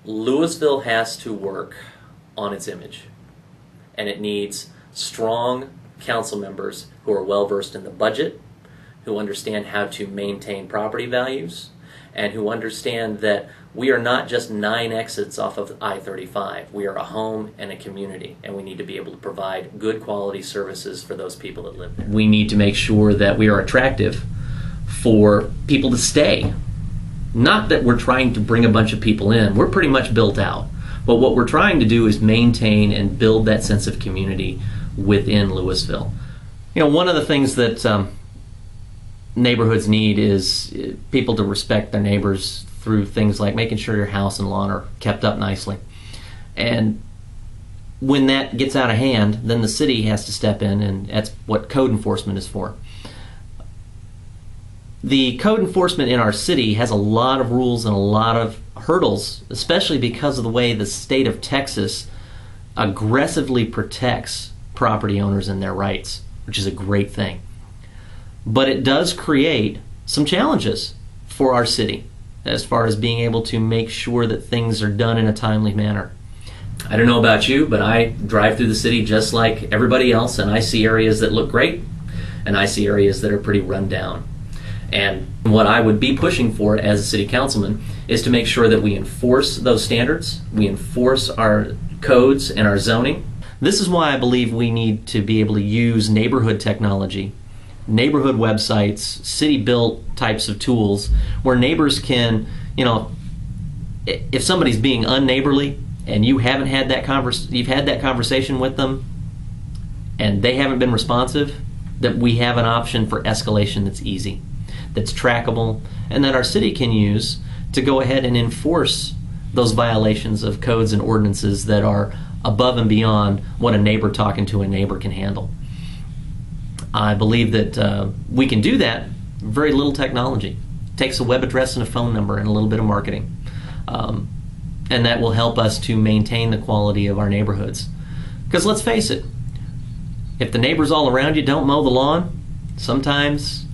Louisville has to work on its image, and it needs strong council members who are well versed in the budget, who understand how to maintain property values, and who understand that we are not just 9 exits off of I-35. We are a home and a community, and we need to be able to provide good quality services for those people that live there. We need to make sure that we are attractive for people to stay. Not that we're trying to bring a bunch of people in. We're pretty much built out. But what we're trying to do is maintain and build that sense of community within Louisville. You know, one of the things that neighborhoods need is people to respect their neighbors through things like making sure your house and lawn are kept up nicely. And when that gets out of hand, then the city has to step in, and that's what code enforcement is for. The code enforcement in our city has a lot of rules and a lot of hurdles, especially because of the way the state of Texas aggressively protects property owners and their rights, which is a great thing. But it does create some challenges for our city as far as being able to make sure that things are done in a timely manner. I don't know about you, but I drive through the city just like everybody else, and I see areas that look great, and I see areas that are pretty run down. And what I would be pushing for as a city councilman is to make sure that we enforce those standards, we enforce our codes and our zoning. This is why I believe we need to be able to use neighborhood technology, neighborhood websites, city-built types of tools where neighbors can, you know, if somebody's being unneighborly and you haven't had that you've had that conversation with them and they haven't been responsive, that we have an option for escalation that's easy, that's trackable, and that our city can use to go ahead and enforce those violations of codes and ordinances that are above and beyond what a neighbor talking to a neighbor can handle. I believe that we can do that with very little technology. It takes a web address and a phone number and a little bit of marketing. And that will help us to maintain the quality of our neighborhoods. Because let's face it, if the neighbors all around you don't mow the lawn, sometimes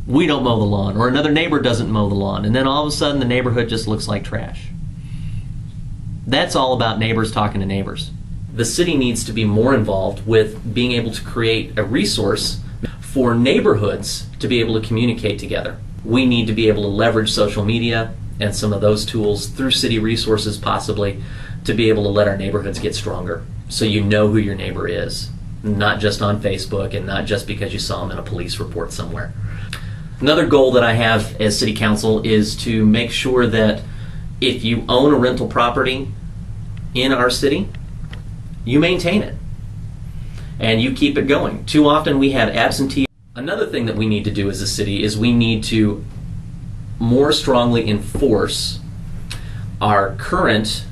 we don't mow the lawn, or another neighbor doesn't mow the lawn, and then all of a sudden the neighborhood just looks like trash. That's all about neighbors talking to neighbors. The city needs to be more involved with being able to create a resource for neighborhoods to be able to communicate together. We need to be able to leverage social media and some of those tools through city resources possibly to be able to let our neighborhoods get stronger, so you know who your neighbor is, not just on Facebook and not just because you saw them in a police report somewhere. Another goal that I have as city council is to make sure that if you own a rental property in our city, you maintain it and you keep it going. Too often we have absentee. Another thing that we need to do as a city is we need to more strongly enforce our current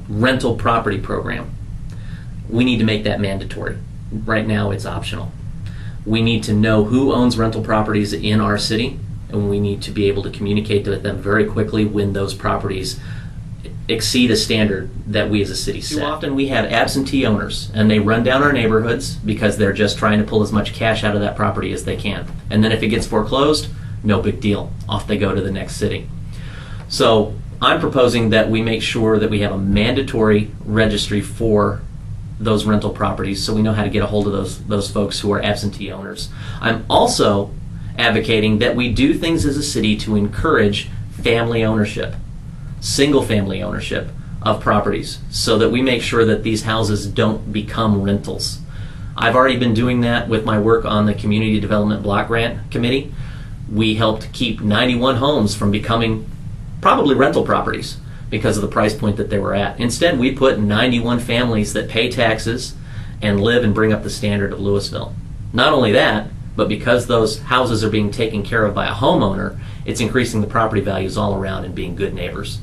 rental property program. We need to make that mandatory. Right now it's optional. We need to know who owns rental properties in our city, and we need to be able to communicate with them very quickly when those properties exceed a standard that we as a city set. Too often we have absentee owners, and they run down our neighborhoods because they're just trying to pull as much cash out of that property as they can. And then if it gets foreclosed, no big deal. Off they go to the next city. So I'm proposing that we make sure that we have a mandatory registry for those rental properties so we know how to get a hold of those folks who are absentee owners. I'm also advocating that we do things as a city to encourage family ownership, single family ownership of properties, so that we make sure that these houses don't become rentals. I've already been doing that with my work on the Community Development Block Grant Committee. We helped keep 91 homes from becoming probably rental properties because of the price point that they were at. Instead, we put 91 families that pay taxes and live and bring up the standard of Louisville. Not only that, but because those houses are being taken care of by a homeowner, it's increasing the property values all around and being good neighbors.